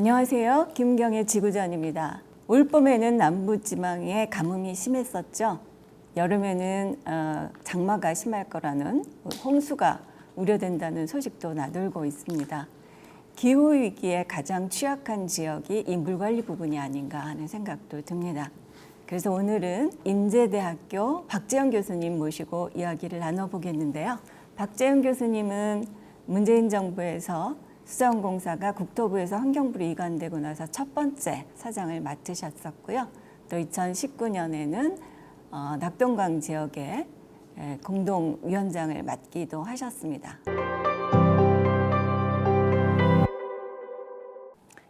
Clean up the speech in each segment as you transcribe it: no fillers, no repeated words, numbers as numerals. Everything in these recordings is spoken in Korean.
안녕하세요. 김경의 지구전입니다. 올봄에는 남부지방에 가뭄이 심했었죠. 여름에는 장마가 심할 거라는 홍수가 우려된다는 소식도 나돌고 있습니다. 기후위기에 가장 취약한 지역이 이 물관리 부분이 아닌가 하는 생각도 듭니다. 그래서 오늘은 인제대학교 박재현 교수님 모시고 이야기를 나눠보겠는데요. 박재현 교수님은 문재인 정부에서 수자원공사가 국토부에서 환경부로 이관되고 나서 첫 번째 사장을 맡으셨었고요. 또 2019년에는 낙동강 지역의 공동위원장을 맡기도 하셨습니다.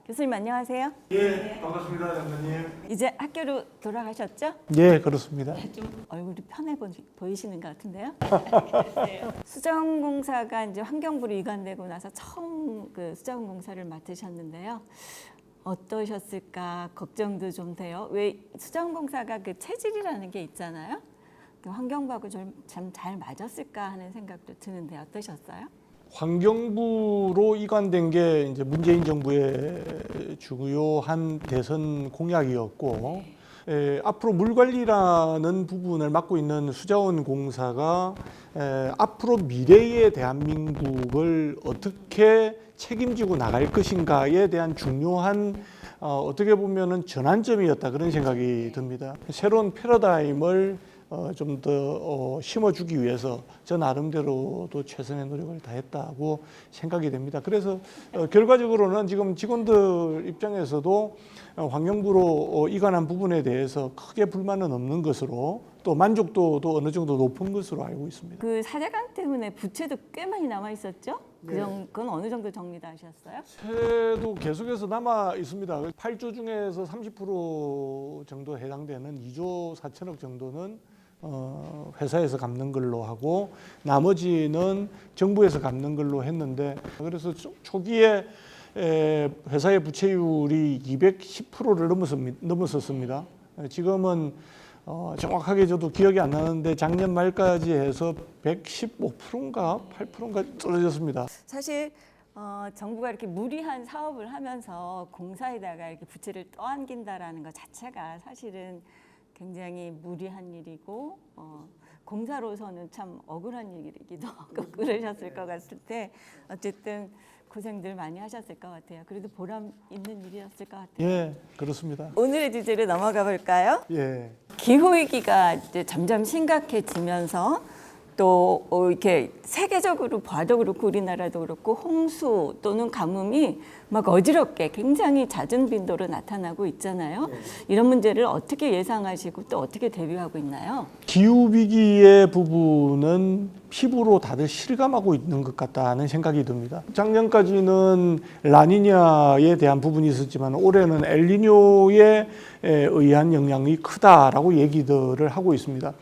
교수님 안녕하세요. 예, 반갑습니다, 장관님. 이제 학교로 돌아가셨죠? 예, 그렇습니다. 좀 얼굴이 편해 보이시는 것 같은데요. 수자원공사가 이제 환경부로 이관되고 나서 처음 그 수자원공사를 맡으셨는데요. 어떠셨을까 걱정도 좀 돼요. 왜 수자원공사가 그 체질이라는 게 있잖아요. 그 환경부하고 좀 잘 맞았을까 하는 생각도 드는데 어떠셨어요? 환경부로 이관된 게 이제 문재인 정부의 중요한 대선 공약이었고, 앞으로 물 관리라는 부분을 맡고 있는 수자원공사가 앞으로 미래의 대한민국을 어떻게 책임지고 나갈 것인가에 대한 중요한 어떻게 보면은 전환점이었다 그런 생각이 듭니다. 새로운 패러다임을 좀 더 심어주기 위해서 저 나름대로도 최선의 노력을 다했다고 생각이 됩니다. 그래서 결과적으로는 지금 직원들 입장에서도 환경부로 이관한 부분에 대해서 크게 불만은 없는 것으로 또 만족도도 어느 정도 높은 것으로 알고 있습니다. 그 사제강 때문에 부채도 꽤 많이 남아 있었죠? 그건 어느 정도 정리 다 하셨어요? 세도 계속해서 남아 있습니다. 8조 중에서 30% 정도 해당되는 2조 4천억 정도는 회사에서 갚는 걸로 하고 나머지는 정부에서 갚는 걸로 했는데, 그래서 초기에 회사의 부채율이 210%를 넘었었습니다. 지금은 정확하게 저도 기억이 안 나는데 작년 말까지 해서 115%인가 8%인가 떨어졌습니다. 사실 정부가 이렇게 무리한 사업을 하면서 공사에다가 이렇게 부채를 떠안긴다라는 것 자체가 사실은 굉장히 무리한 일이고 공사로서는 참 억울한 일이기도 하고 그러셨을 것 같을 때 어쨌든 고생들 많이 하셨을 것 같아요. 그래도 보람 있는 일이었을 것 같아요. 예, 그렇습니다. 오늘의 주제로 넘어가 볼까요? 예. 기후위기가 이제 점점 심각해지면서 또 이렇게 세계적으로 봐도 그렇고 우리나라도 그렇고 홍수 또는 가뭄이 막 어지럽게 굉장히 잦은 빈도로 나타나고 있잖아요. 이런 문제를 어떻게 예상하시고 또 어떻게 대비하고 있나요? 기후위기의 부분은 피부로 다들 실감하고 있는 것 같다는 생각이 듭니다. 작년까지는 라니냐에 대한 부분이 있었지만 올해는 엘니뇨에 의한 영향이 크다라고 얘기들을 하고 있습니다.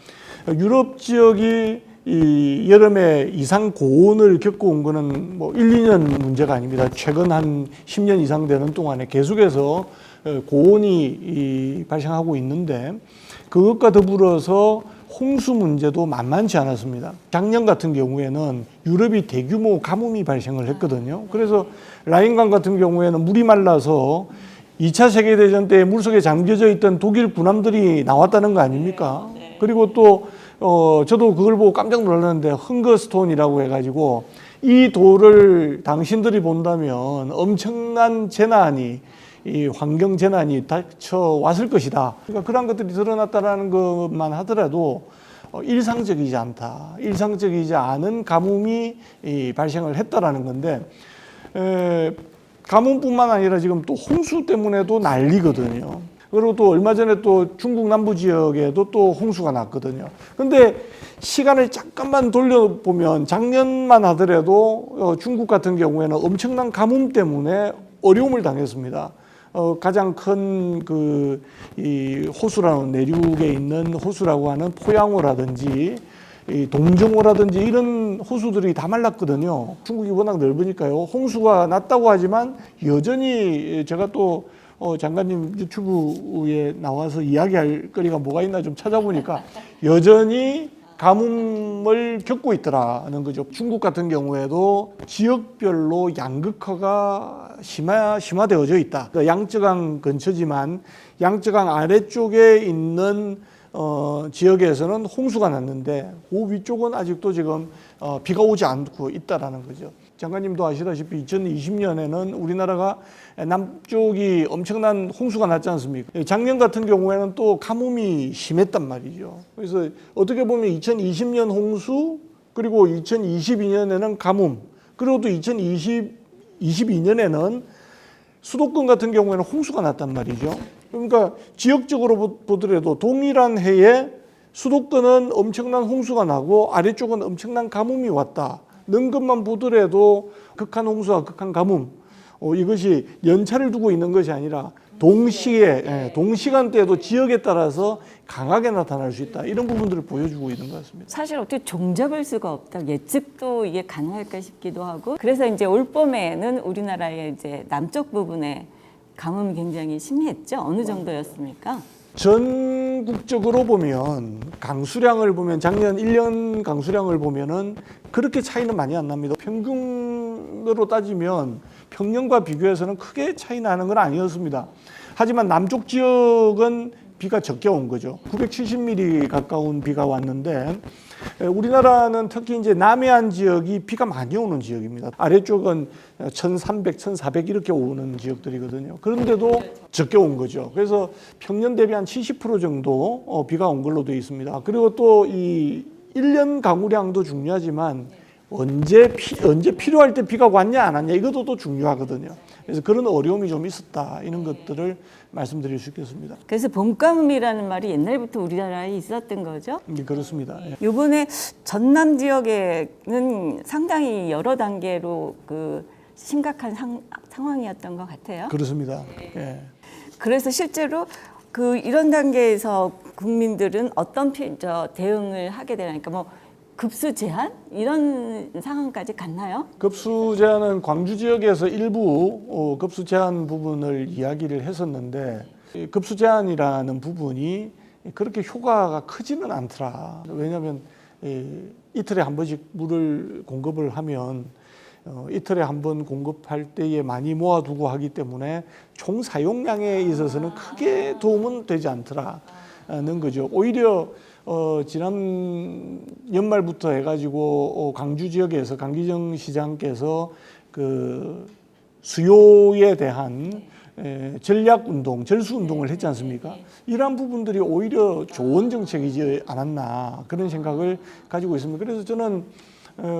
유럽 지역이 이 여름에 이상 고온을 겪어온 거는 뭐 1, 2년 문제가 아닙니다. 최근 한 10년 이상 되는 동안에 계속해서 고온이 발생하고 있는데 그것과 더불어서 홍수 문제도 만만치 않았습니다. 작년 같은 경우에는 유럽이 대규모 가뭄이 발생을 했거든요. 그래서 라인강 같은 경우에는 물이 말라서 2차 세계대전 때 물속에 잠겨져 있던 독일 군함들이 나왔다는 거 아닙니까? 그리고 또 저도 그걸 보고 깜짝 놀랐는데 흥거스톤이라고 해가지고 이 돌을 당신들이 본다면 엄청난 재난이 이 환경 재난이 닥쳐왔을 것이다. 그러니까 그런 것들이 드러났다라는 것만 하더라도 일상적이지 않다. 일상적이지 않은 가뭄이 발생을 했다라는 건데 가뭄뿐만 아니라 지금 또 홍수 때문에도 난리거든요. 그리고 또 얼마 전에 또 중국 남부 지역에도 또 홍수가 났거든요. 근데 시간을 잠깐만 돌려보면 작년만 하더라도 중국 같은 경우에는 엄청난 가뭄 때문에 어려움을 당했습니다. 가장 큰 이 호수라는 내륙에 있는 호수라고 하는 포양호라든지 이 동정호라든지 이런 호수들이 다 말랐거든요. 중국이 워낙 넓으니까요. 홍수가 났다고 하지만 여전히 제가 또 장관님 유튜브에 나와서 이야기할 거리가 뭐가 있나 좀 찾아보니까 여전히 가뭄을 겪고 있더라는 거죠. 중국 같은 경우에도 지역별로 양극화가 심화되어져 있다. 양쯔강 근처지만 양쯔강 아래쪽에 있는 지역에서는 홍수가 났는데 그 위쪽은 아직도 지금 비가 오지 않고 있다라는 거죠. 장관님도 아시다시피 2020년에는 우리나라가 남쪽이 엄청난 홍수가 났지 않습니까? 작년 같은 경우에는 또 가뭄이 심했단 말이죠. 그래서 어떻게 보면 2020년 홍수, 그리고 2022년에는 가뭄, 그리고 또 2022년에는 수도권 같은 경우에는 홍수가 났단 말이죠. 그러니까 지역적으로 보더라도 동일한 해에 수도권은 엄청난 홍수가 나고 아래쪽은 엄청난 가뭄이 왔다는 것만 보더라도 극한 홍수와 극한 가뭄, 이것이 연차를 두고 있는 것이 아니라 동시에 동시간대에도 지역에 따라서 강하게 나타날 수 있다, 이런 부분들을 보여주고 있는 것 같습니다. 사실 어떻게 종잡을 수가 없다, 예측도 이게 가능할까 싶기도 하고. 그래서 이제 올 봄에는 우리나라의 이제 남쪽 부분에 가뭄이 굉장히 심했죠. 어느 정도였습니까? 전국적으로 보면 강수량을 보면 작년 1년 강수량을 보면은 그렇게 차이는 많이 안 납니다. 평균으로 따지면 평년과 비교해서는 크게 차이 나는 건 아니었습니다. 하지만 남쪽 지역은 비가 적게 온 거죠. 970mm 가까운 비가 왔는데, 우리나라는 특히 이제 남해안 지역이 비가 많이 오는 지역입니다. 아래쪽은 1300, 1400 이렇게 오는 지역들이거든요. 그런데도 적게 온 거죠. 그래서 평년 대비 한 70% 정도 비가 온 걸로 되어 있습니다. 그리고 또 이 1년 강우량도 중요하지만 언제 필요할 때 비가 왔냐 안 왔냐, 이것도 또 중요하거든요. 그래서 그런 어려움이 좀 있었다, 이런 것들을 말씀드릴 수 있겠습니다. 그래서 봄가뭄이라는 말이 옛날부터 우리나라에 있었던 거죠? 네, 그렇습니다. 이번에 전남 지역에는 상당히 여러 단계로 그 심각한 상황이었던 것 같아요. 그렇습니다. 예. 그래서 실제로 그 이런 단계에서 국민들은 어떤 대응을 하게 되나니까, 뭐 급수 제한 이런 상황까지 갔나요? 급수 제한은 광주 지역에서 일부 급수 제한 부분을 이야기를 했었는데, 이 급수 제한이라는 부분이 그렇게 효과가 크지는 않더라. 왜냐하면 이틀에 한 번씩 물을 공급을 하면 이틀에 한 번 공급할 때에 많이 모아두고 하기 때문에 총 사용량에 있어서는 크게 도움은 되지 않더라는 거죠. 오히려 지난 연말부터 해가지고 광주 지역에서 강기정 시장께서 그 수요에 대한 전략 운동, 절수 운동을 했지 않습니까? 이러한 부분들이 오히려 좋은 정책이지 않았나, 그런 생각을 가지고 있습니다. 그래서 저는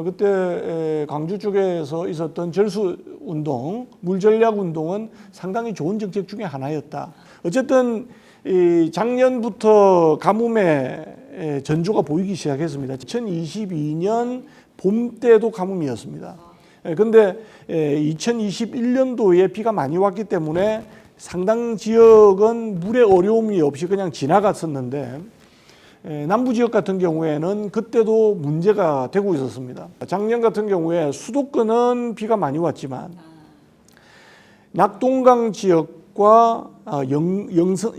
그때 광주 쪽에서 있었던 절수 운동, 물 전략 운동은 상당히 좋은 정책 중에 하나였다. 어쨌든 이 작년부터 가뭄의 전조가 보이기 시작했습니다. 2022년 봄 때도 가뭄이었습니다. 그런데 2021년도에 비가 많이 왔기 때문에 상당 지역은 물의 어려움이 없이 그냥 지나갔었는데, 남부 지역 같은 경우에는 그때도 문제가 되고 있었습니다. 작년 같은 경우에 수도권은 비가 많이 왔지만 낙동강 지역과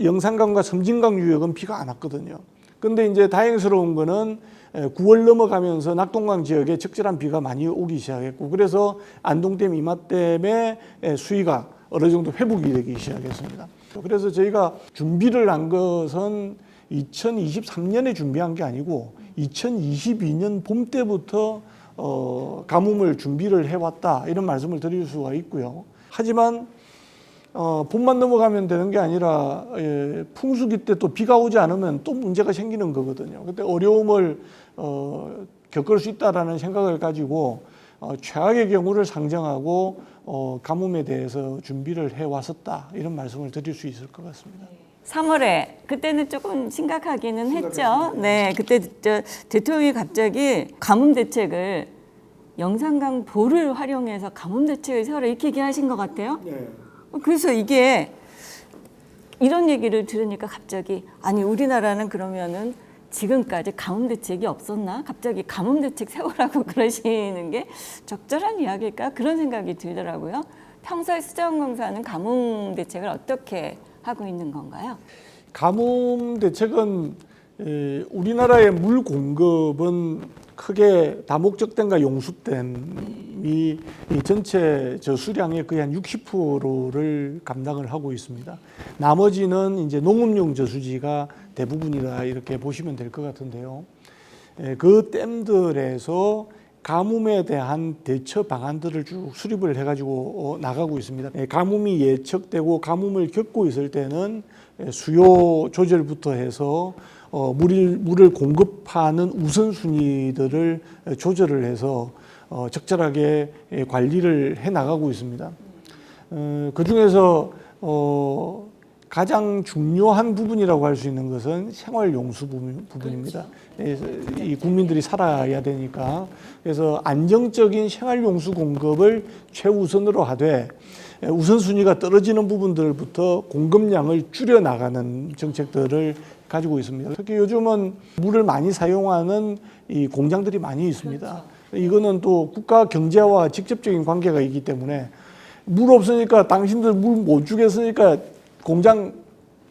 영산강과 섬진강 유역은 비가 안 왔거든요. 근데 이제 다행스러운 거는 9월 넘어가면서 낙동강 지역에 적절한 비가 많이 오기 시작했고, 그래서 안동댐 이마댐의 수위가 어느 정도 회복이 되기 시작했습니다. 그래서 저희가 준비를 한 것은 2023년에 준비한 게 아니고 2022년 봄 때부터 가뭄을 준비를 해왔다, 이런 말씀을 드릴 수가 있고요. 하지만 봄만 넘어가면 되는 게 아니라 풍수기 때 또 비가 오지 않으면 또 문제가 생기는 거거든요. 그때 어려움을 겪을 수 있다라는 생각을 가지고 최악의 경우를 상정하고 가뭄에 대해서 준비를 해왔었다, 이런 말씀을 드릴 수 있을 것 같습니다. 3월에 그때는 조금 심각하기는 했죠. 네, 그때 대통령이 갑자기 가뭄 대책을 영산강 보를 활용해서 가뭄 대책을 세워라, 이렇게 얘기하신 것 같아요. 네. 그래서 이게 이런 얘기를 들으니까 갑자기, 아니 우리나라는 그러면은 지금까지 가뭄 대책이 없었나? 갑자기 가뭄 대책 세우라고 그러시는 게 적절한 이야기일까? 그런 생각이 들더라고요. 평소에 수자원공사는 가뭄 대책을 어떻게 하고 있는 건가요? 가뭄 대책은 우리나라의 물 공급은 크게 다목적댐과 용수댐이 이 전체 저수량의 거의 한 60%를 감당을 하고 있습니다. 나머지는 이제 농업용 저수지가 대부분이다 이렇게 보시면 될 것 같은데요. 그 댐들에서 가뭄에 대한 대처 방안들을 쭉 수립을 해가지고 나가고 있습니다. 가뭄이 예측되고 가뭄을 겪고 있을 때는 수요 조절부터 해서 물을 공급하는 우선순위들을 조절을 해서 적절하게 관리를 해 나가고 있습니다. 그 중에서 가장 중요한 부분이라고 할 수 있는 것은 생활용수 부분입니다. 이 국민들이 살아야 되니까. 그래서 안정적인 생활용수 공급을 최우선으로 하되 우선순위가 떨어지는 부분들부터 공급량을 줄여나가는 정책들을 가지고 있습니다. 특히 요즘은 물을 많이 사용하는 이 공장들이 많이 있습니다. 이거는 또 국가 경제와 직접적인 관계가 있기 때문에 물 없으니까 당신들 물 못 주겠으니까 공장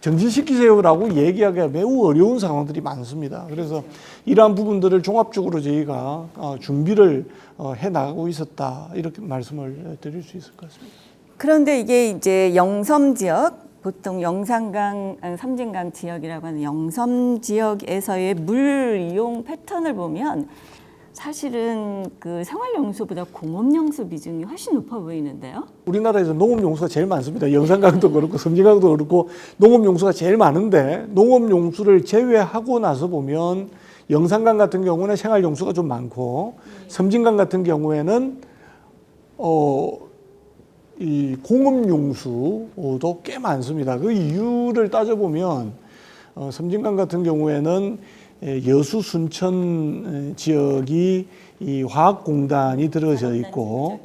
정지시키세요라고 얘기하기가 매우 어려운 상황들이 많습니다. 그래서 이러한 부분들을 종합적으로 저희가 준비를 해 나가고 있었다 이렇게 말씀을 드릴 수 있을 것 같습니다. 그런데 이게 이제 영섬 지역, 보통 영산강, 섬진강 지역이라고 하는 영섬 지역에서의 물 이용 패턴을 보면 사실은 그 생활용수보다 공업용수 비중이 훨씬 높아 보이는데요. 우리나라에서 농업용수가 제일 많습니다. 영산강도 그렇고 섬진강도 그렇고 농업용수가 제일 많은데 농업용수를 제외하고 나서 보면 영산강 같은 경우는 생활용수가 좀 많고 섬진강 같은 경우에는 이 공업용수도 꽤 많습니다. 그 이유를 따져보면 섬진강 같은 경우에는 여수 순천 지역이 이 화학공단이 들어져 있고,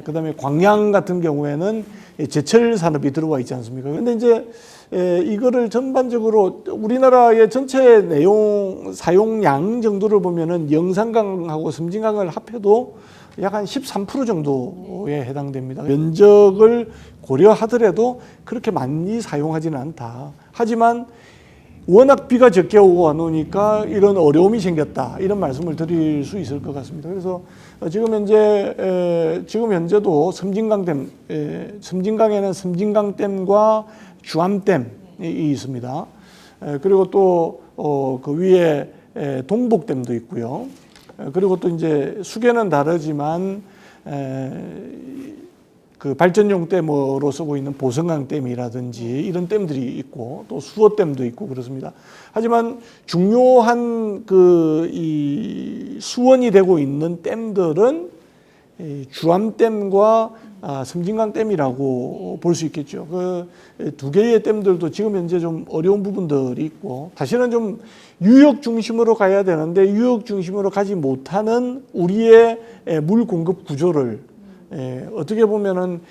그다음에 광양 같은 경우에는 제철 산업이 들어와 있지 않습니까? 근데 이제 이거를 전반적으로 우리나라의 전체 내용 사용량 정도를 보면은 영산강하고 섬진강을 합해도 약 한 13% 정도에 해당됩니다. 면적을 고려하더라도 그렇게 많이 사용하지는 않다. 하지만 워낙 비가 적게 오고 안 오니까 이런 어려움이 생겼다. 이런 말씀을 드릴 수 있을 것 같습니다. 그래서 지금 현재도 섬진강댐, 섬진강에는 섬진강댐과 주암댐이 있습니다. 그리고 또 그 위에 동복댐도 있고요. 그리고 또 이제 수계는 다르지만 그 발전용 댐으로 쓰고 있는 보성강 댐이라든지 이런 댐들이 있고 또 수어댐도 있고 그렇습니다. 하지만 중요한 이 수원이 되고 있는 댐들은 주암댐과 섬진강댐이라고 볼 수 있겠죠. 그 두 개의 댐들도 지금 현재 좀 어려운 부분들이 있고 사실은 좀 유역 중심으로 가야 되는데 유역 중심으로 가지 못하는 우리의 물 공급 구조를 어떻게 보면은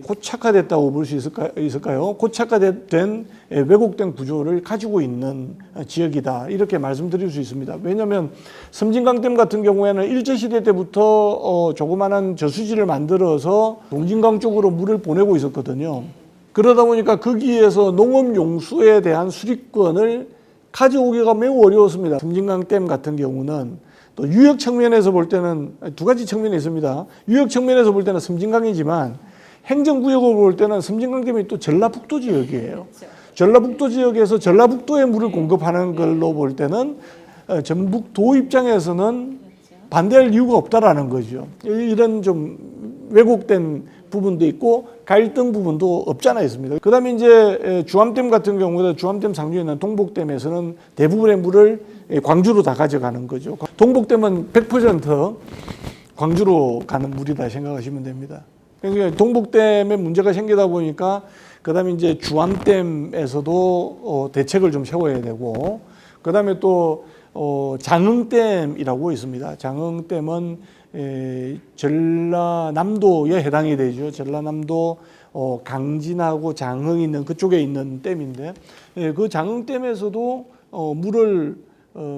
고착화됐다고 볼 수 있을까요? 고착화된 왜곡된 구조를 가지고 있는 지역이다 이렇게 말씀드릴 수 있습니다. 왜냐하면 섬진강댐 같은 경우에는 일제시대 때부터 조그마한 저수지를 만들어서 동진강 쪽으로 물을 보내고 있었거든요. 그러다 보니까 거기에서 농업용수에 대한 수립권을 가져오기가 매우 어려웠습니다. 섬진강댐 같은 경우는 또 유역 측면에서 볼 때는 두 가지 측면이 있습니다. 유역 측면에서 볼 때는 섬진강이지만 행정구역으로 볼 때는 섬진강댐이 또 전라북도 지역이에요. 그렇죠. 전라북도 지역에서 전라북도에 물을 공급하는 걸로 볼 때는 전북도 입장에서는 반대할 이유가 없다라는 거죠. 이런 좀 왜곡된 부분도 있고 갈등 부분도 없잖아 있습니다. 그다음에 이제 주암댐 같은 경우는 주암댐 상류에 있는 동복댐에서는 대부분의 물을 광주로 다 가져가는 거죠. 동복댐은 100% 광주로 가는 물이다 생각하시면 됩니다. 그러니까 동복댐에 문제가 생기다 보니까 그다음에 이제 주암댐에서도 대책을 좀 세워야 되고 그다음에 또 장흥댐이라고 있습니다. 장흥댐은 전라남도에 해당이 되죠. 전라남도 강진하고 장흥 있는 그쪽에 있는 댐인데 그 장흥댐에서도 물을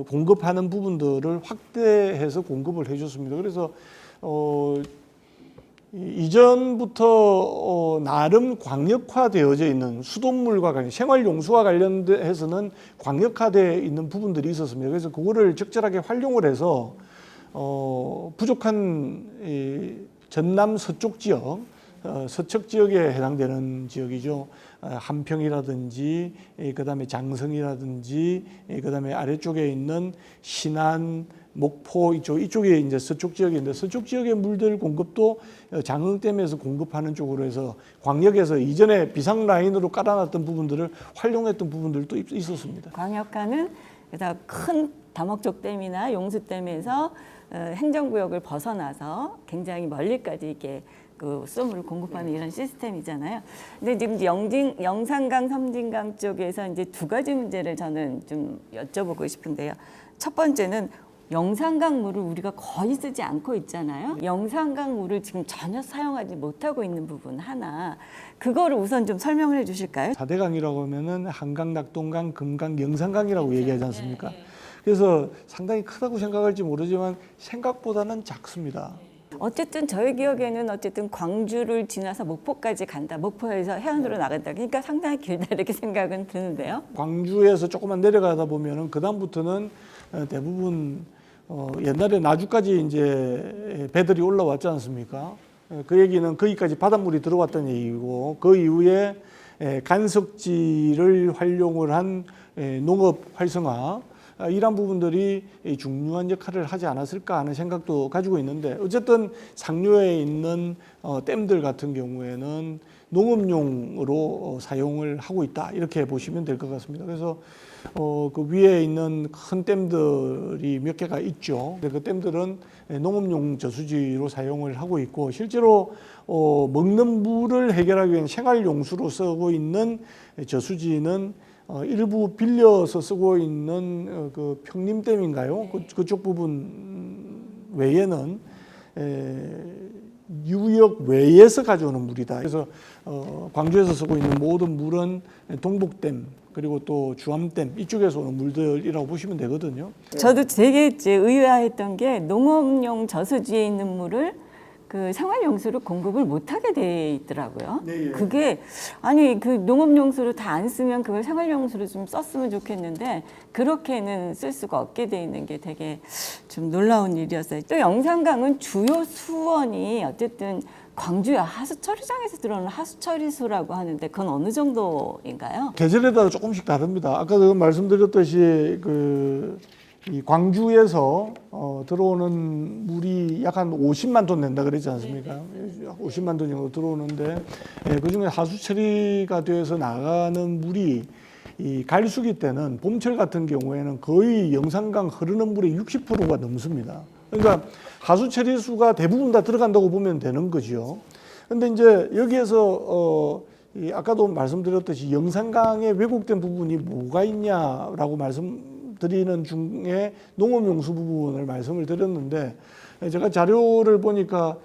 공급하는 부분들을 확대해서 공급을 해줬습니다. 그래서 이전부터 나름 광역화되어져 있는 수돗물과 관련, 생활용수와 관련해서는 광역화되어 있는 부분들이 있었습니다. 그래서 그거를 적절하게 활용을 해서 부족한 이 전남 서쪽 지역, 서척 지역에 해당되는 지역이죠. 함평이라든지, 그다음에 장성이라든지, 그다음에 아래쪽에 있는 신안, 목포 이쪽에 이제 서쪽 지역인데 서쪽 지역의 물들 공급도 장흥댐에서 공급하는 쪽으로 해서 광역에서 이전에 비상 라인으로 깔아놨던 부분들을 활용했던 부분들도 있었습니다. 광역화는 그래서 큰 다목적 댐이나 용수댐에서 행정구역을 벗어나서 굉장히 멀리까지 이렇게 그 수돗물을 공급하는 이런 시스템이잖아요. 근데 지금 영산강, 섬진강 쪽에서 이제 두 가지 문제를 저는 좀 여쭤보고 싶은데요. 첫 번째는 영산강 물을 우리가 거의 쓰지 않고 있잖아요. 영산강 물을 지금 전혀 사용하지 못하고 있는 부분 하나, 그거를 우선 좀 설명을 해주실까요? 4대강이라고 하면은 한강, 낙동강, 금강, 영산강이라고 얘기하지 않습니까? 그래서 상당히 크다고 생각할지 모르지만 생각보다는 작습니다. 어쨌든 저희 기억에는 어쨌든 광주를 지나서 목포까지 간다. 목포에서 해안으로 나간다. 그러니까 상당히 길다 이렇게 생각은 드는데요. 광주에서 조금만 내려가다 보면은 그 다음부터는 대부분 옛날에 나주까지 이제 배들이 올라왔지 않습니까? 그 얘기는 거기까지 바닷물이 들어왔다는 얘기고 그 이후에 간석지를 활용을 한 농업 활성화 이런 부분들이 중요한 역할을 하지 않았을까 하는 생각도 가지고 있는데 어쨌든 상류에 있는 댐들 같은 경우에는 농업용으로 사용을 하고 있다 이렇게 보시면 될 것 같습니다. 그래서 그 위에 있는 큰 댐들이 몇 개가 있죠. 그 댐들은 농업용 저수지로 사용을 하고 있고 실제로 먹는 물을 해결하기 위한 생활용수로 쓰고 있는 저수지는 일부 빌려서 쓰고 있는 그 평림댐인가요? 그쪽 부분 외에는 유역 외에서 가져오는 물이다. 그래서 광주에서 쓰고 있는 모든 물은 동북댐 그리고 또 주암댐 이쪽에서 오는 물들이라고 보시면 되거든요. 저도 되게 의아했던 게 농업용 저수지에 있는 물을 그 생활용수로 공급을 못하게 돼 있더라고요. 네, 예. 그게 아니 그 농업용수로 다 안 쓰면 그걸 생활용수로 좀 썼으면 좋겠는데 그렇게는 쓸 수가 없게 돼 있는 게 되게 좀 놀라운 일이었어요. 또 영산강은 주요 수원이 어쨌든 광주야 하수처리장에서 들어오는 하수처리수라고 하는데 그건 어느 정도인가요? 계절에 따라 조금씩 다릅니다. 아까도 말씀드렸듯이 이 광주에서 들어오는 물이 약 한 50만 톤 된다 그랬지 않습니까? 50만 톤 정도 들어오는데 그중에 하수 처리가 되어서 나가는 물이 이 갈수기 때는 봄철 같은 경우에는 거의 영산강 흐르는 물의 60%가 넘습니다. 그러니까 하수 처리수가 대부분 다 들어간다고 보면 되는 거죠. 근데 이제 여기에서 아까도 말씀드렸듯이 영산강에 왜곡된 부분이 뭐가 있냐라고 말씀드리는 중에 농업용수 부분을 말씀을 드렸는데 제가 자료를 보니까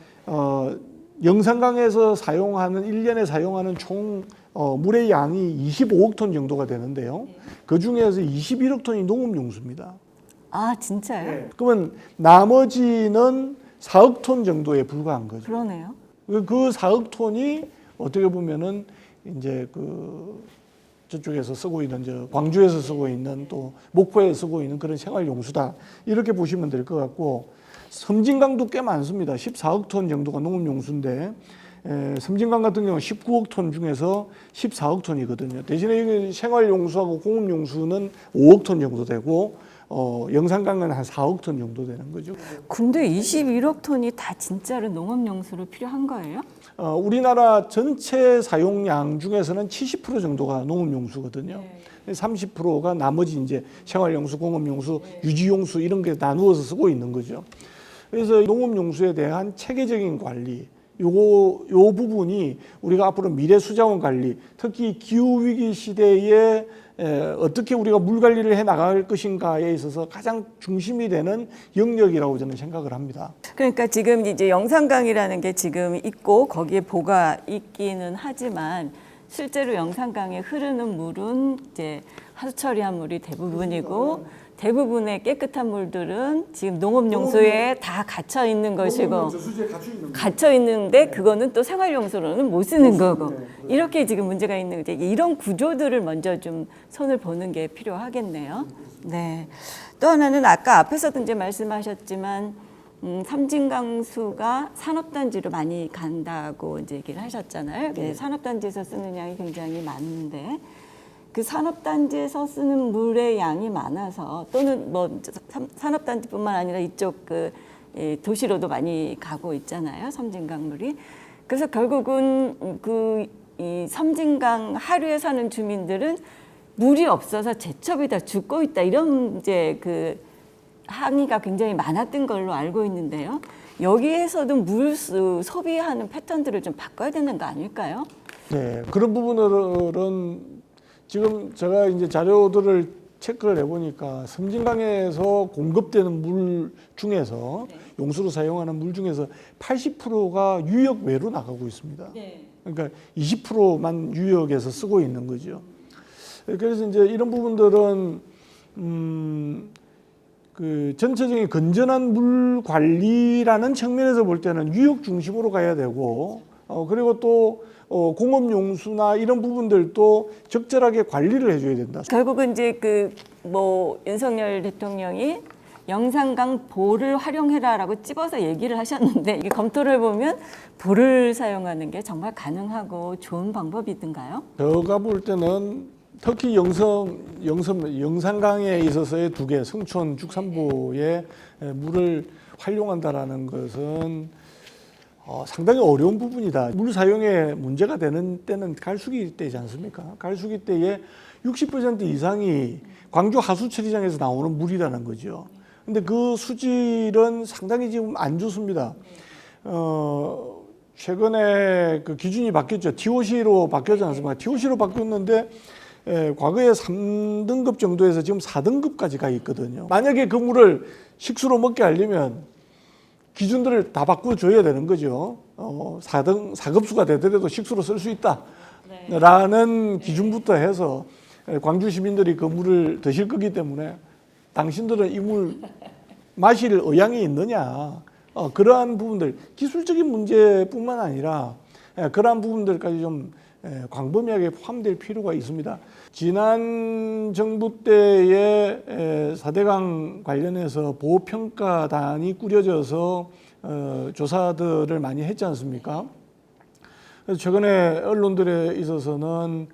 영산강에서 사용하는 1년에 사용하는 총 물의 양이 25억 톤 정도가 되는데요. 그 중에서 21억 톤이 농업용수입니다. 아 진짜요? 네. 그러면 나머지는 4억 톤 정도에 불과한 거죠. 그러네요. 그 4억 톤이 어떻게 보면은 이제 저쪽에서 쓰고 있는 광주에서 쓰고 있는 또 목포에 쓰고 있는 그런 생활용수다 이렇게 보시면 될 것 같고 섬진강도 꽤 많습니다. 14억 톤 정도가 농업용수인데 섬진강 같은 경우 19억 톤 중에서 14억 톤이거든요. 대신에 생활용수하고 공업용수는 5억 톤 정도 되고 영산강은 한 4억 톤 정도 되는 거죠. 근데 21억 톤이 다 진짜로 농업용수로 필요한 거예요? 우리나라 전체 사용량 중에서는 70% 정도가 농업용수거든요. 30%가 나머지 이제 생활용수, 공업용수, 유지용수 이런 게 나누어서 쓰고 있는 거죠. 그래서 농업용수에 대한 체계적인 관리, 요 부분이 우리가 앞으로 미래 수자원 관리, 특히 기후 위기 시대에 어떻게 우리가 물 관리를 해 나갈 것인가에 있어서 가장 중심이 되는 영역이라고 저는 생각을 합니다. 그러니까 지금 이제 영산강이라는 게 지금 있고 거기에 보가 있기는 하지만 실제로 영산강에 흐르는 물은 이제 하수 처리한 물이 대부분이고 대부분의 깨끗한 물들은 지금 농업용수에 다 갇혀 있는 것이고 저수지에 갇혀 있는 갇혀 있는데 그거는 또 생활용수로는 못 쓰는 거고 이렇게 지금 문제가 있는 거죠. 이런 구조들을 먼저 좀 손을 보는 게 필요하겠네요. 네. 또 하나는 아까 앞에서도 이제 말씀하셨지만 삼진강수가 산업단지로 많이 간다고 이제 얘기를 하셨잖아요. 산업단지에서 쓰는 양이 굉장히 많은데 그 산업단지에서 쓰는 물의 양이 많아서 또는 뭐 산업단지뿐만 아니라 이쪽 그 도시로도 많이 가고 있잖아요. 섬진강물이. 그래서 결국은 이 섬진강 하류에 사는 주민들은 물이 없어서 제첩이 다 죽고 있다 이런 이제 그 항의가 굉장히 많았던 걸로 알고 있는데요. 여기에서도 물 소비하는 패턴들을 좀 바꿔야 되는 거 아닐까요? 네, 그런 부분들은 지금 제가 이제 자료들을 체크를 해보니까 섬진강에서 공급되는 물 중에서 용수로 사용하는 물 중에서 80%가 유역 외로 나가고 있습니다. 그러니까 20%만 유역에서 쓰고 있는 거죠. 그래서 이제 이런 부분들은 그 전체적인 건전한 물 관리라는 측면에서 볼 때는 유역 중심으로 가야 되고 그리고 또 공업 용수나 이런 부분들도 적절하게 관리를 해줘야 된다. 결국은 이제 그 뭐 윤석열 대통령이 영산강 보를 활용해라라고 찝어서 얘기를 하셨는데 이게 검토를 해보면 보를 사용하는 게 정말 가능하고 좋은 방법이든가요? 제가 볼 때는 특히 영산강에 있어서의 두 개, 성촌, 죽산보의 물을 활용한다라는 것은 상당히 어려운 부분이다. 물 사용에 문제가 되는 때는 갈수기 때이지 않습니까? 갈수기 때에 60% 이상이 광주 하수처리장에서 나오는 물이라는 거죠. 근데 그 수질은 상당히 지금 안 좋습니다. 최근에 그 기준이 바뀌었죠. TOC로 바뀌었지 않습니까? TOC로 바뀌었는데 과거에 3등급 정도에서 지금 4등급까지 가 있거든요. 만약에 그 물을 식수로 먹게 하려면 기준들을 다 바꿔줘야 되는 거죠. 4급수가 되더라도 식수로 쓸 수 있다. 라는 기준부터 해서 광주 시민들이 그 물을 드실 거기 때문에 당신들은 이 물 마실 의향이 있느냐. 그러한 부분들, 기술적인 문제뿐만 아니라 그러한 부분들까지 좀 광범위하게 포함될 필요가 있습니다. 지난 정부 때에 4대강 관련해서 보호평가단이 꾸려져서 조사들을 많이 했지 않습니까? 그래서 최근에 언론들에 있어서는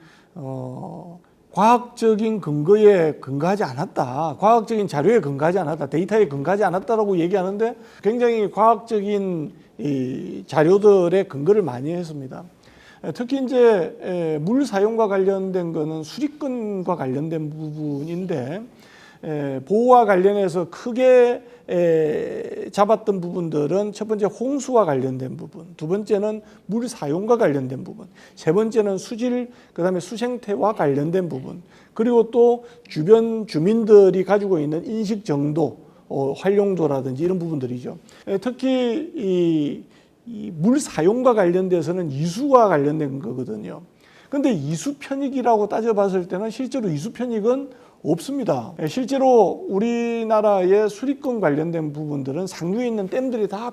과학적인 근거에 근거하지 않았다. 과학적인 자료에 근거하지 않았다. 데이터에 근거하지 않았다라고 얘기하는데 굉장히 과학적인 이 자료들의 근거를 많이 했습니다. 특히 이제 물 사용과 관련된 거는 수리권과 관련된 부분인데 보호와 관련해서 크게 잡았던 부분들은 첫 번째 홍수와 관련된 부분, 두 번째는 물 사용과 관련된 부분, 세 번째는 수질, 그다음에 수생태와 관련된 부분, 그리고 또 주변 주민들이 가지고 있는 인식 정도, 활용도라든지 이런 부분들이죠. 특히 이 물 사용과 관련돼서는 이수와 관련된 거거든요. 근데 이수 편익이라고 따져봤을 때는 실제로 이수 편익은 없습니다. 실제로 우리나라의 수리권 관련된 부분들은 상류에 있는 댐들이 다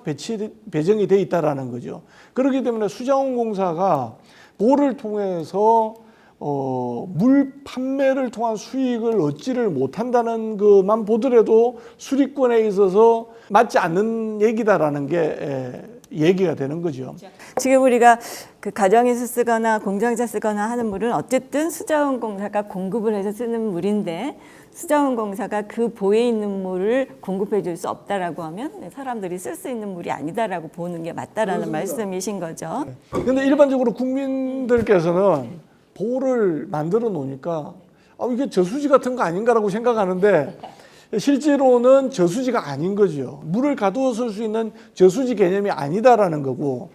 배정이 돼 있다라는 거죠. 그렇기 때문에 수자원공사가 보를 통해서 물 판매를 통한 수익을 얻지를 못한다는 것만 보더라도 수리권에 있어서 맞지 않는 얘기다라는 게 얘기가 되는 거죠. 지금 우리가 그 가정에서 쓰거나 공장에서 쓰거나 하는 물은 어쨌든 수자원공사가 공급을 해서 쓰는 물인데 수자원공사가 그 보에 있는 물을 공급해 줄 수 없다라고 하면 사람들이 쓸 수 있는 물이 아니다라고 보는 게 맞다라는 말씀이신 거죠. 그런데 일반적으로 국민들께서는 보를 만들어 놓으니까 이게 저수지 같은 거 아닌가라고 생각하는데 실제로는 저수지가 아닌 거죠. 물을 가두어 쓸 수 있는 저수지 개념이 아니다라는 거고,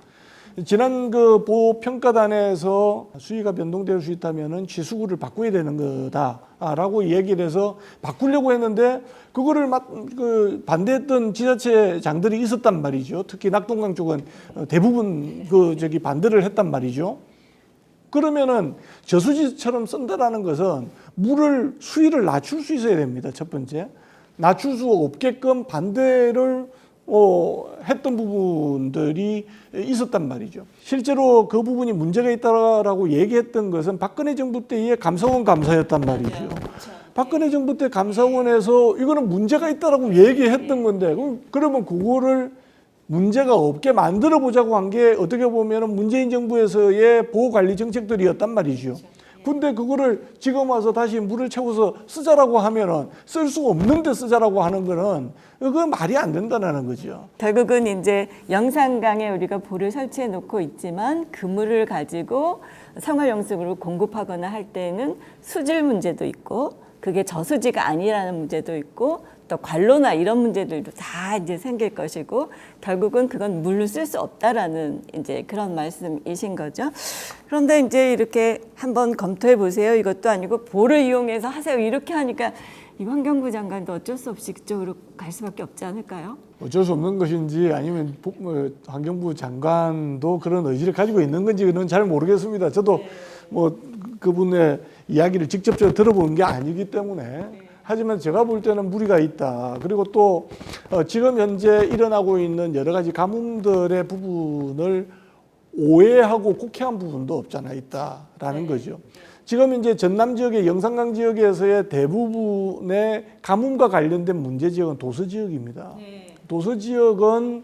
지난 그 보호평가단에서 수위가 변동될 수 있다면은 취수구를 바꿔야 되는 거다라고 얘기를 해서 바꾸려고 했는데 그거를 반대했던 지자체장들이 있었단 말이죠. 특히 낙동강 쪽은 대부분 반대를 했단 말이죠. 그러면은 저수지처럼 쓴다라는 것은 물을 수위를 낮출 수 있어야 됩니다. 첫 번째. 낮출 수 없게끔 반대를 했던 부분들이 있었단 말이죠. 실제로 그 부분이 문제가 있다라고 얘기했던 것은 박근혜 정부 때의 감사원 감사였단 말이죠. 박근혜 정부 때 감사원에서 이거는 문제가 있다라고 얘기했던 건데, 그러면 그거를 문제가 없게 만들어 보자고 한 게 어떻게 보면 문재인 정부에서의 보호관리 정책들이었단 말이죠. 근데 그거를 지금 와서 다시 물을 채워서 쓰자라고 하면은 쓸 수 없는데 쓰자라고 하는 거는 그건 말이 안 된다는 거죠. 결국은 이제 영산강에 우리가 보를 설치해 놓고 있지만 그 물을 가지고 생활용수로 공급하거나 할 때는 수질 문제도 있고 그게 저수지가 아니라는 문제도 있고 또 관로나 이런 문제들도 다 이제 생길 것이고 결국은 그건 물로 쓸 수 없다라는 이제 그런 말씀이신 거죠. 그런데 이제 이렇게 한번 검토해 보세요. 이것도 아니고 보를 이용해서 하세요. 이렇게 하니까 이 환경부 장관도 어쩔 수 없이 그쪽으로 갈 수밖에 없지 않을까요? 어쩔 수 없는 것인지 아니면 환경부 장관도 그런 의지를 가지고 있는 건지는 잘 모르겠습니다. 저도 뭐 그분의 이야기를 직접적으로 들어본 게 아니기 때문에 하지만 제가 볼 때는 무리가 있다. 그리고 또 지금 현재 일어나고 있는 여러 가지 가뭄들의 부분을 오해하고 국회한 부분도 없잖아 있다라는 거죠. 지금 이제 전남 지역의 영산강 지역에서의 대부분의 가뭄과 관련된 문제 지역은 도서 지역입니다. 도서 지역은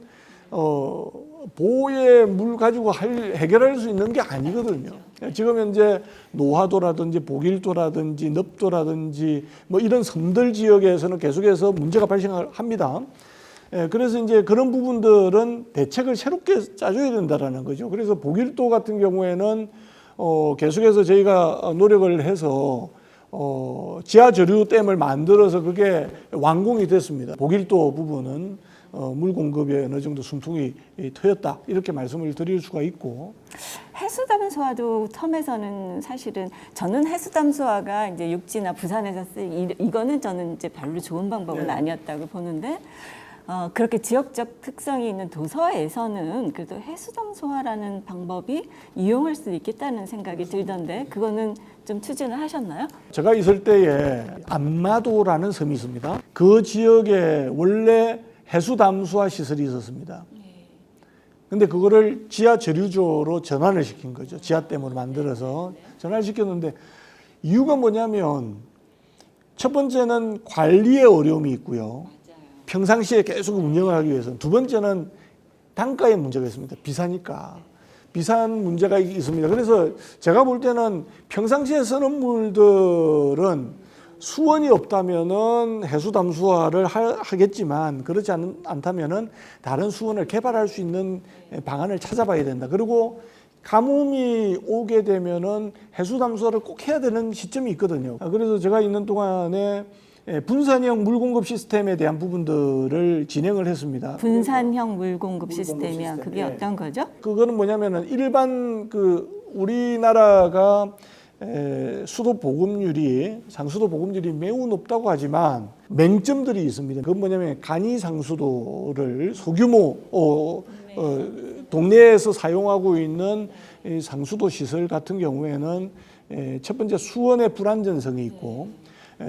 보호의 물 가지고 해결할 수 있는 게 아니거든요. 지금 현재 노하도라든지 보길도라든지 넙도라든지 뭐 이런 섬들 지역에서는 계속해서 문제가 발생합니다. 그래서 이제 그런 부분들은 대책을 새롭게 짜줘야 된다라는 거죠. 그래서 보길도 같은 경우에는 계속해서 저희가 노력을 해서 지하저류댐을 만들어서 그게 완공이 됐습니다. 보길도 부분은 물 공급에 어느 정도 숨통이 트였다 이렇게 말씀을 드릴 수가 있고 해수담수화도 섬에서는 사실은 저는 해수담수화가 이제 육지나 부산에서 이거는 저는 이제 별로 좋은 방법은 아니었다고 보는데 그렇게 지역적 특성이 있는 도서에서는 그래도 해수담수화라는 방법이 이용할 수 있겠다는 생각이 들던데 그거는 좀 추진을 하셨나요? 제가 있을 때에 안마도라는 섬이 있습니다. 그 지역에 원래 해수담수화 시설이 있었습니다. 근데 그거를 지하저류조로 전환을 시킨 거죠. 지하댐으로 만들어서 전환을 시켰는데 이유가 뭐냐면 첫 번째는 관리의 어려움이 있고요. 평상시에 계속 운영을 하기 위해서는. 두 번째는 단가의 문제가 있습니다. 비싸니까. 비싼 문제가 있습니다. 그래서 제가 볼 때는 평상시에 쓰는 물들은 수원이 없다면은 해수담수화를 하겠지만 그렇지 않다면은 다른 수원을 개발할 수 있는 방안을 찾아봐야 된다. 그리고 가뭄이 오게 되면은 해수담수화를 꼭 해야 되는 시점이 있거든요. 그래서 제가 있는 동안에 분산형 물공급 시스템에 대한 부분들을 진행을 했습니다. 분산형 물공급 시스템이요. 그게 어떤 거죠? 그거는 뭐냐면은 일반 우리나라가 수도 보급률이 상수도 보급률이 매우 높다고 하지만 맹점들이 있습니다. 그건 뭐냐면 간이 상수도를 소규모 동네에서 사용하고 있는 상수도 시설 같은 경우에는 첫 번째 수원의 불안전성이 있고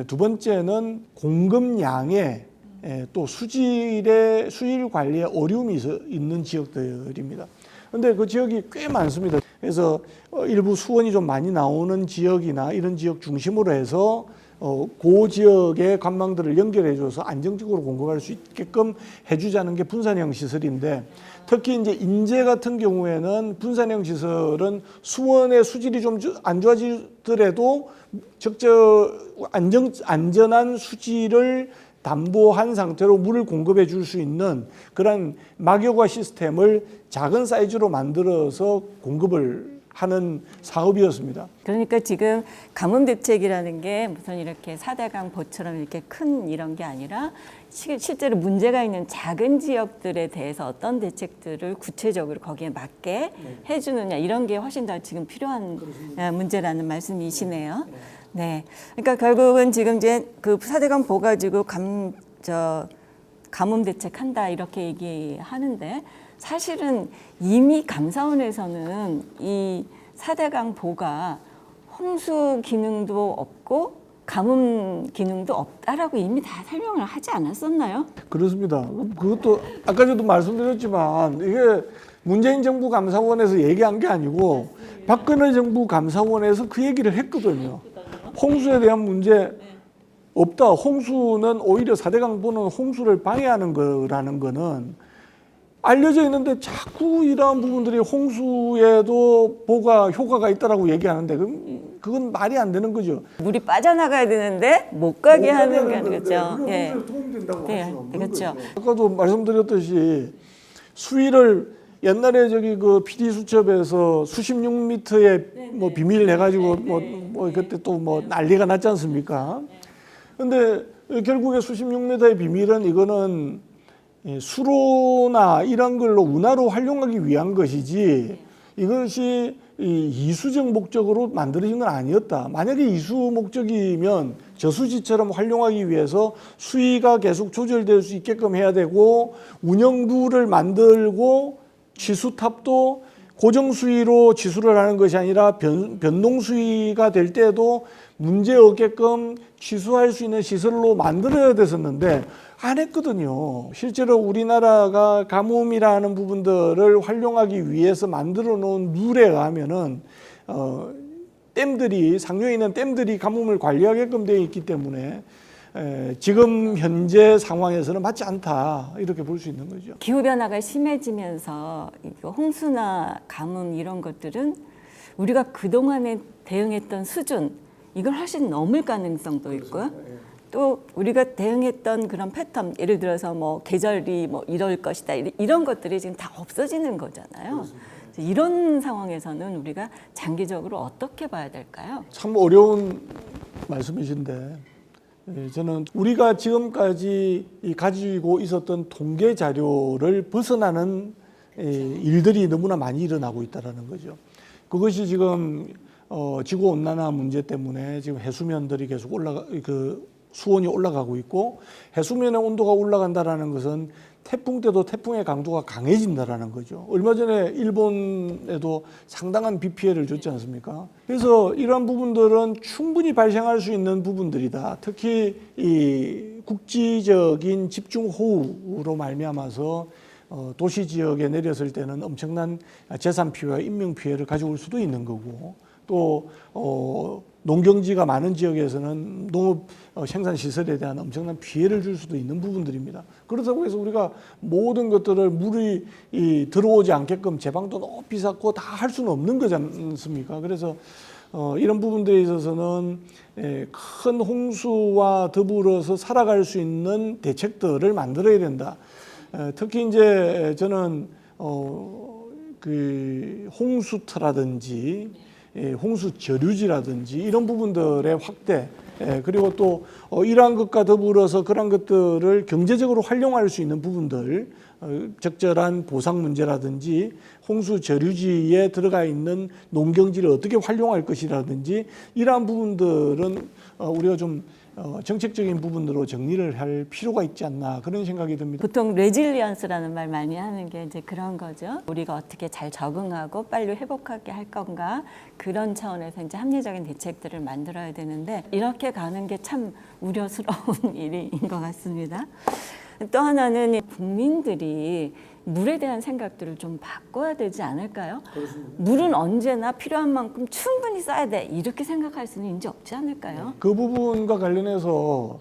두 번째는 공급량에 또 수질 관리에 어려움이 있는 지역들입니다. 그런데 그 지역이 꽤 많습니다. 그래서 일부 수원이 좀 많이 나오는 지역이나 이런 지역 중심으로 해서 그 지역의 관망들을 연결해줘서 안정적으로 공급할 수 있게끔 해주자는 게 분산형 시설인데 특히 이제 인제 같은 경우에는 분산형 시설은 수원의 수질이 좀 안 좋아지더라도 안전한 수질을 담보한 상태로 물을 공급해 줄 수 있는 그런 막여과 시스템을 작은 사이즈로 만들어서 공급을 하는 사업이었습니다. 그러니까 지금 가뭄 대책이라는 게 무슨 이렇게 4대강 보처럼 이렇게 큰 이런 게 아니라 실제로 문제가 있는 작은 지역들에 대해서 어떤 대책들을 구체적으로 거기에 맞게 해주느냐 이런 게 훨씬 더 지금 필요한 문제라는 말씀이시네요. 네, 그러니까 결국은 지금 이제 그 4대강 보 가지고 가뭄 대책한다 이렇게 얘기하는데 사실은 이미 감사원에서는 이 4대강 보가 홍수 기능도 없고 가뭄 기능도 없다라고 이미 다 설명을 하지 않았었나요? 그렇습니다. 그것도 아까 저도 말씀드렸지만 이게 문재인 정부 감사원에서 얘기한 게 아니고 박근혜 정부 감사원에서 그 얘기를 했거든요. 홍수에 대한 문제 없다. 홍수는 오히려 4대강 보는 홍수를 방해하는 거라는 거는 알려져 있는데 자꾸 이러한 부분들이 홍수에도 보가 효과가 있다라고 얘기하는데 그건 말이 안 되는 거죠. 물이 빠져나가야 되는데 못 가게 하는 게 거죠. 예. 도움이 된다고 할 수는 없는 그렇죠. 거죠. 아까도 말씀드렸듯이 수위를 옛날에 저기 그 PD 수첩에서 수십육 미터의 뭐 비밀 해가지고 뭐 그때 또 뭐 난리가 났지 않습니까? 근데 결국에 수십육 미터의 비밀은 이거는 수로나 이런 걸로 운하로 활용하기 위한 것이지 이것이 이수적 목적으로 만들어진 건 아니었다. 만약에 이수 목적이면 저수지처럼 활용하기 위해서 수위가 계속 조절될 수 있게끔 해야 되고 운영부를 만들고 취수탑도 고정 수위로 취수를 하는 것이 아니라 변동 수위가 될 때도 문제 없게끔 취수할 수 있는 시설로 만들어야 됐었는데 안 했거든요. 실제로 우리나라가 가뭄이라는 부분들을 활용하기 위해서 만들어 놓은 룰에 의하면은 댐들이 상류에 있는 댐들이 가뭄을 관리하게끔 되어 있기 때문에 지금 현재 상황에서는 맞지 않다 이렇게 볼 수 있는 거죠. 기후 변화가 심해지면서 홍수나 가뭄 이런 것들은 우리가 그동안에 대응했던 수준 이걸 훨씬 넘을 가능성도 있고요. 또 우리가 대응했던 그런 패턴, 예를 들어서 뭐 계절이 뭐 이럴 것이다 이런 것들이 지금 다 없어지는 거잖아요. 이런 상황에서는 우리가 장기적으로 어떻게 봐야 될까요? 참 어려운 말씀이신데 저는 우리가 지금까지 가지고 있었던 통계 자료를 벗어나는 일들이 너무나 많이 일어나고 있다는 거죠. 그것이 지금 지구 온난화 문제 때문에 지금 해수면들이 계속 수온이 올라가고 있고 해수면의 온도가 올라간다라는 것은 태풍 때도 태풍의 강도가 강해진다라는 거죠. 얼마 전에 일본에도 상당한 비 피해를 줬지 않습니까? 그래서 이러한 부분들은 충분히 발생할 수 있는 부분들이다. 특히 이 국지적인 집중호우로 말미암아서 도시 지역에 내렸을 때는 엄청난 재산 피해와 인명 피해를 가져올 수도 있는 거고 또 농경지가 많은 지역에서는 농업 생산 시설에 대한 엄청난 피해를 줄 수도 있는 부분들입니다. 그렇다고 해서 우리가 모든 것들을 물이 들어오지 않게끔 제방도 높이 쌓고 다 할 수는 없는 거지 않습니까? 그래서 이런 부분들에 있어서는 큰 홍수와 더불어서 살아갈 수 있는 대책들을 만들어야 된다. 특히 이제 저는 그 홍수터라든지 홍수 저류지라든지 이런 부분들의 확대 그리고 또 이러한 것과 더불어서 그런 것들을 경제적으로 활용할 수 있는 부분들 적절한 보상 문제라든지 홍수 저류지에 들어가 있는 농경지를 어떻게 활용할 것이라든지 이러한 부분들은 우리가 좀 정책적인 부분으로 정리를 할 필요가 있지 않나 그런 생각이 듭니다. 보통 레질리언스라는 말 많이 하는 게 이제 그런 거죠. 우리가 어떻게 잘 적응하고 빨리 회복하게 할 건가 그런 차원에서 이제 합리적인 대책들을 만들어야 되는데 이렇게 가는 게 참 우려스러운 일인 것 같습니다. 또 하나는 국민들이 물에 대한 생각들을 좀 바꿔야 되지 않을까요? 그렇습니다. 물은 언제나 필요한 만큼 충분히 써야 돼 이렇게 생각할 수는 이제 없지 않을까요? 그 부분과 관련해서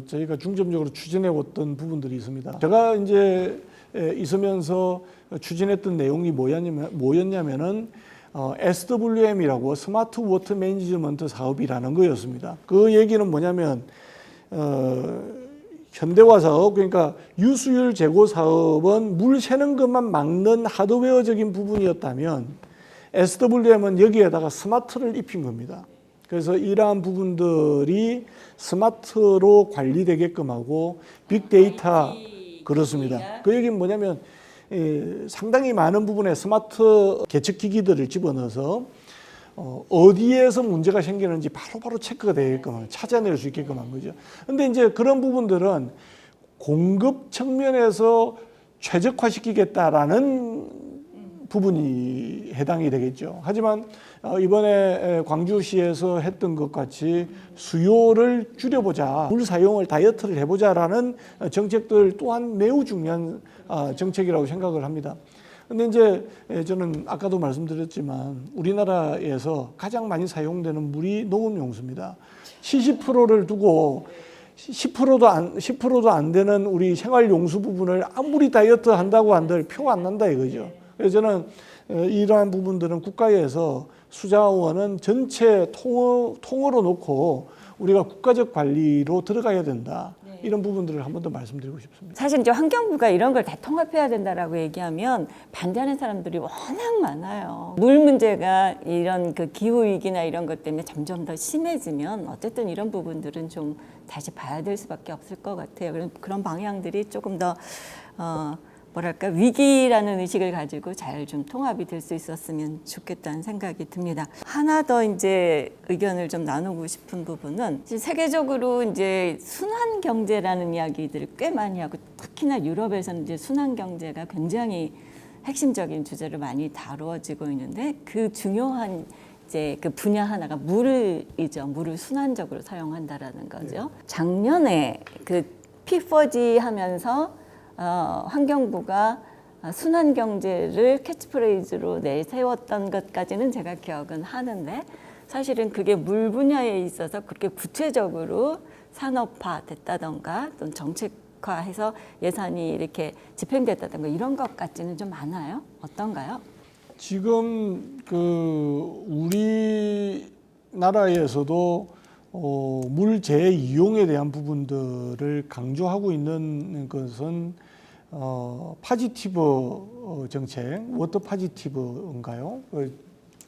저희가 중점적으로 추진해 왔던 부분들이 있습니다. 제가 이제 있으면서 추진했던 내용이 뭐였냐면은 SWM이라고 스마트 워터 매니지먼트 사업이라는 거였습니다. 그 얘기는 뭐냐면 현대화 사업, 그러니까 유수율 제고 사업은 물 새는 것만 막는 하드웨어적인 부분이었다면 SWM은 여기에다가 스마트를 입힌 겁니다. 그래서 이러한 부분들이 스마트로 관리되게끔 하고 빅데이터 그렇습니다. 그 얘기는 뭐냐면 상당히 많은 부분에 스마트 계측기기들을 집어넣어서 어디에서 문제가 생기는지 바로바로 체크가 되게끔 찾아낼 수 있게끔 한 거죠. 근데 이제 그런 부분들은 공급 측면에서 최적화시키겠다라는 부분이 해당이 되겠죠. 하지만 이번에 광주시에서 했던 것 같이 수요를 줄여보자, 물 사용을 다이어트를 해보자라는 정책들 또한 매우 중요한 정책이라고 생각을 합니다. 근데 이제 저는 아까도 말씀드렸지만 우리나라에서 가장 많이 사용되는 물이 녹음용수입니다. 70%를 두고 10%도 안 되는 우리 생활용수 부분을 아무리 다이어트 한다고 한들 표가 안 난다 이거죠. 그래서 저는 이러한 부분들은 국가에서 수자원은 전체 통으로 놓고 우리가 국가적 관리로 들어가야 된다. 이런 부분들을 한 번 더 말씀드리고 싶습니다. 사실 이제 환경부가 이런 걸 다 통합해야 된다라고 얘기하면 반대하는 사람들이 워낙 많아요. 물 문제가 이런 그 기후 위기나 이런 것 때문에 점점 더 심해지면 어쨌든 이런 부분들은 좀 다시 봐야 될 수밖에 없을 것 같아요. 그런 방향들이 조금 더 뭐랄까 위기라는 의식을 가지고 잘 좀 통합이 될 수 있었으면 좋겠다는 생각이 듭니다. 하나 더 이제 의견을 좀 나누고 싶은 부분은 세계적으로 이제 순환 경제라는 이야기들을 꽤 많이 하고 특히나 유럽에서는 이제 순환 경제가 굉장히 핵심적인 주제로 많이 다루어지고 있는데 그 중요한 이제 그 분야 하나가 물이죠. 물을 순환적으로 사용한다라는 거죠. 작년에 그 P4G 하면서 환경부가 순환 경제를 캐치프레이즈로 내세웠던 것까지는 제가 기억은 하는데 사실은 그게 물 분야에 있어서 그렇게 구체적으로 산업화 됐다던가 또는 정책화해서 예산이 이렇게 집행됐다던가 이런 것 같지는 좀 많아요. 어떤가요? 지금 우리나라에서도 물 재이용에 대한 부분들을 강조하고 있는 것은 파지티브 정책, 워터 파지티브인가요?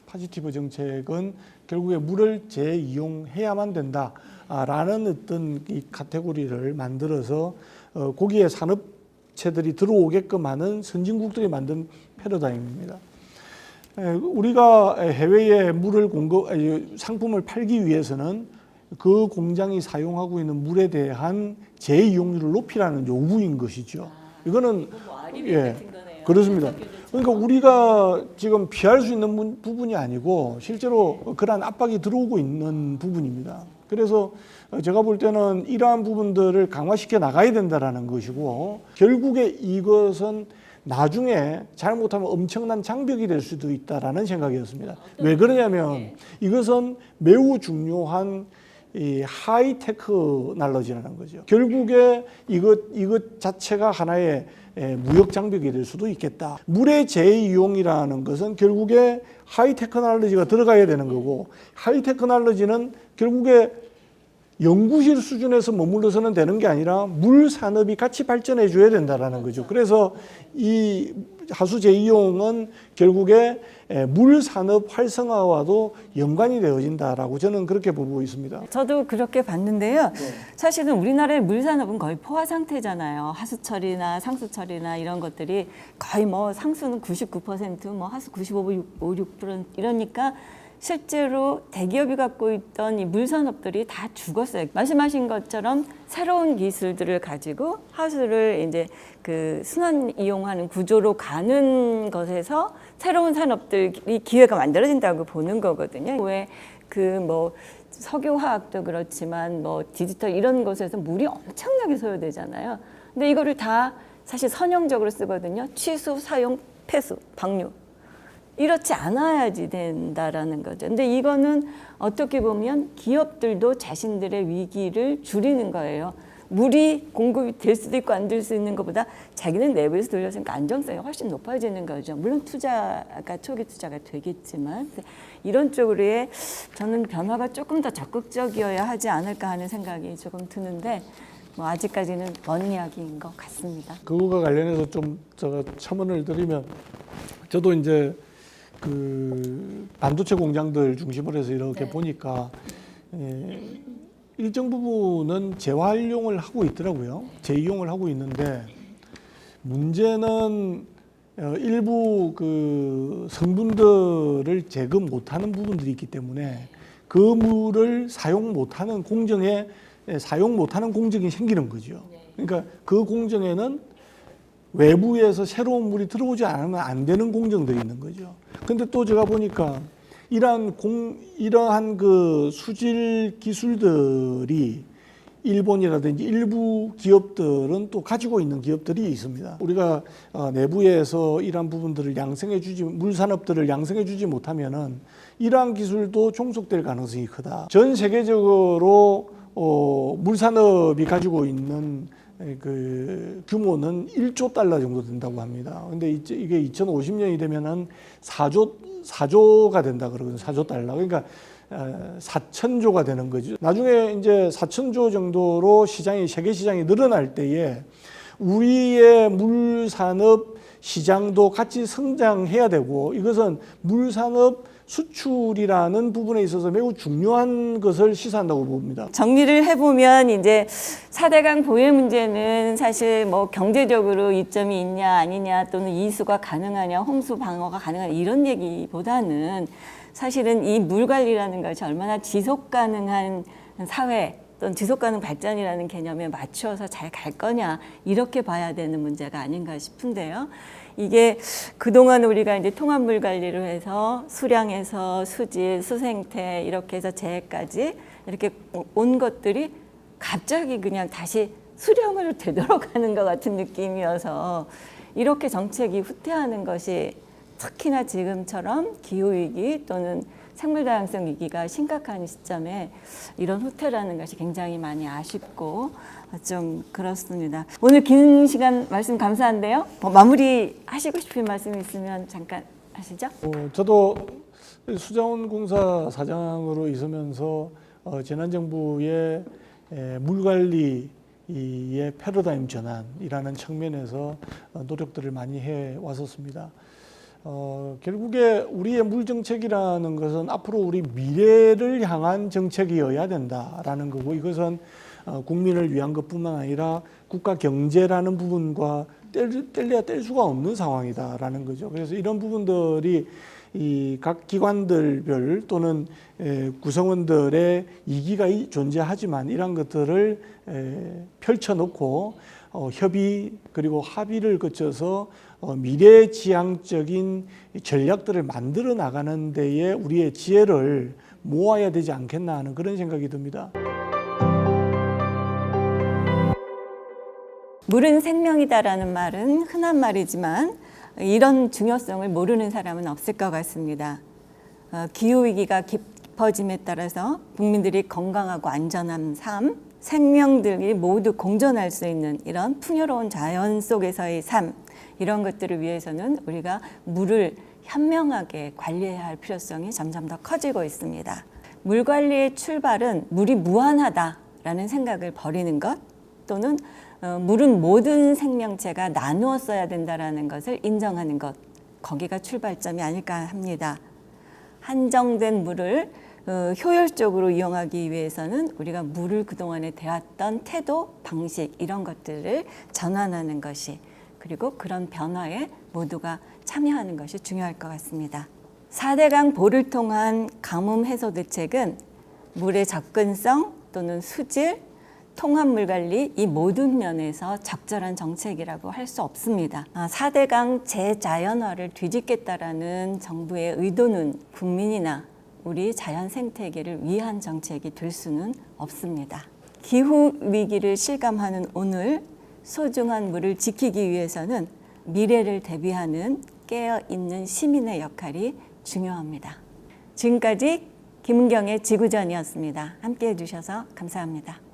파지티브 정책은 결국에 물을 재이용해야만 된다라는 어떤 이 카테고리를 만들어서 거기에 산업체들이 들어오게끔 하는 선진국들이 만든 패러다임입니다. 우리가 해외에 물을 상품을 팔기 위해서는 그 공장이 사용하고 있는 물에 대한 재이용률을 높이라는 요구인 것이죠. 이거는 그렇습니다. 그러니까 우리가 지금 피할 수 있는 부분이 아니고 실제로 그러한 압박이 들어오고 있는 부분입니다. 그래서 제가 볼 때는 이러한 부분들을 강화시켜 나가야 된다라는 것이고 결국에 이것은 나중에 잘못하면 엄청난 장벽이 될 수도 있다라는 생각이었습니다. 왜 그러냐면 이것은 매우 중요한 이 하이테크 날러지라는 거죠. 결국에 이것 자체가 하나의 무역 장벽이 될 수도 있겠다. 물의 재이용이라는 것은 결국에 하이테크놀로지가 들어가야 되는 거고 하이테크놀로지는 결국에 연구실 수준에서 머물러서는 되는 게 아니라 물 산업이 같이 발전해 줘야 된다라는 거죠. 그래서 이 하수 재이용은 결국에 물 산업 활성화와도 연관이 되어진다라고 저는 그렇게 보고 있습니다. 저도 그렇게 봤는데요. 사실은 우리나라의 물 산업은 거의 포화 상태잖아요. 하수처리나 상수처리나 이런 것들이 거의 뭐 상수는 99%, 뭐 하수 95, 6% 이러니까 실제로 대기업이 갖고 있던 이 물산업들이 다 죽었어요. 말씀하신 것처럼 새로운 기술들을 가지고 하수를 이제 그 순환 이용하는 구조로 가는 것에서 새로운 산업들이 기회가 만들어진다고 보는 거거든요. 왜 그 뭐 석유화학도 그렇지만 뭐 디지털 이런 것에서 물이 엄청나게 소요되잖아요. 근데 이거를 다 사실 선형적으로 쓰거든요. 취수, 사용, 폐수, 방류. 이렇지 않아야지 된다라는 거죠. 근데 이거는 어떻게 보면 기업들도 자신들의 위기를 줄이는 거예요. 물이 공급이 될 수도 있고 안 될 수 있는 것보다 자기는 내부에서 돌렸으니까 안정성이 훨씬 높아지는 거죠. 물론 투자가 초기 투자가 되겠지만 이런 쪽으로의 저는 변화가 조금 더 적극적이어야 하지 않을까 하는 생각이 조금 드는데 뭐 아직까지는 먼 이야기인 것 같습니다. 그거가 관련해서 좀 제가 첨언을 드리면 저도 이제 그 반도체 공장들 중심으로 해서 이렇게 보니까 일정 부분은 재활용을 하고 있더라고요. 재이용을 하고 있는데 문제는 일부 그 성분들을 제거 못하는 부분들이 있기 때문에 그 물을 사용 못하는 공정에 사용 못하는 공정이 생기는 거죠. 그러니까 그 공정에는 외부에서 새로운 물이 들어오지 않으면 안 되는 공정들이 있는 거죠. 근데 또 제가 보니까 이러한 그 수질 기술들이 일본이라든지 일부 기업들은 또 가지고 있는 기업들이 있습니다. 우리가 내부에서 이러한 부분들을 물 산업들을 양성해 주지 못하면은 이러한 기술도 종속될 가능성이 크다. 전 세계적으로 물 산업이 가지고 있는 그 규모는 1조 달러 정도 된다고 합니다. 근데 이게 2050년이 되면은 4조가 된다 그러거든요. 4조 달러. 그러니까 4천조가 되는 거죠. 나중에 이제 4천조 정도로 세계 시장이 늘어날 때에 우리의 물 산업 시장도 같이 성장해야 되고, 이것은 물 산업 수출이라는 부분에 있어서 매우 중요한 것을 시사한다고 봅니다. 정리를 해보면 이제 4대강 보유 문제는 사실 뭐 경제적으로 이점이 있냐 아니냐 또는 이수가 가능하냐 홍수 방어가 가능하냐 이런 얘기보다는 사실은 이 물 관리라는 것이 얼마나 지속 가능한 사회 또는 지속 가능 발전이라는 개념에 맞추어서 잘 갈 거냐 이렇게 봐야 되는 문제가 아닌가 싶은데요. 이게 그동안 우리가 이제 통합물 관리로 해서 수량에서 수질, 수생태 이렇게 해서 재해까지 이렇게 온 것들이 갑자기 그냥 다시 수령으로 되돌아가는 것 같은 느낌이어서 이렇게 정책이 후퇴하는 것이 특히나 지금처럼 기후위기 또는 생물다양성 위기가 심각한 시점에 이런 후퇴라는 것이 굉장히 많이 아쉽고 좀 그렇습니다. 오늘 긴 시간 말씀 감사한데요. 마무리 하시고 싶은 말씀이 있으면 잠깐 하시죠. 저도 수자원공사 사장으로 있으면서 재난정부의 물관리의 패러다임 전환이라는 측면에서 노력들을 많이 해왔었습니다. 결국에 우리의 물 정책이라는 것은 앞으로 우리 미래를 향한 정책이어야 된다라는 거고, 이것은 국민을 위한 것뿐만 아니라 국가 경제라는 부분과 뗄래야 뗄 수가 없는 상황이다라는 거죠. 그래서 이런 부분들이 이 각 기관들별 또는 구성원들의 이기가 존재하지만 이런 것들을 펼쳐놓고 협의 그리고 합의를 거쳐서 미래지향적인 전략들을 만들어 나가는 데에 우리의 지혜를 모아야 되지 않겠나 하는 그런 생각이 듭니다. 물은 생명이다라는 말은 흔한 말이지만 이런 중요성을 모르는 사람은 없을 것 같습니다. 기후위기가 깊어짐에 따라서 국민들이 건강하고 안전한 삶, 생명들이 모두 공존할 수 있는 이런 풍요로운 자연 속에서의 삶, 이런 것들을 위해서는 우리가 물을 현명하게 관리해야 할 필요성이 점점 더 커지고 있습니다. 물 관리의 출발은 물이 무한하다라는 생각을 버리는 것, 또는 물은 모든 생명체가 나누어 써야 된다는 것을 인정하는 것, 거기가 출발점이 아닐까 합니다. 한정된 물을 효율적으로 이용하기 위해서는 우리가 물을 그동안에 대왔던 태도, 방식 이런 것들을 전환하는 것이, 그리고 그런 변화에 모두가 참여하는 것이 중요할 것 같습니다. 4대강 보를 통한 가뭄 해소 대책은 물의 접근성 또는 수질, 통합물 관리 이 모든 면에서 적절한 정책이라고 할 수 없습니다. 4대강 재자연화를 뒤집겠다라는 정부의 의도는 국민이나 우리 자연 생태계를 위한 정책이 될 수는 없습니다. 기후 위기를 실감하는 오늘 소중한 물을 지키기 위해서는 미래를 대비하는 깨어있는 시민의 역할이 중요합니다. 지금까지 김은경의 지구전이었습니다. 함께해 주셔서 감사합니다.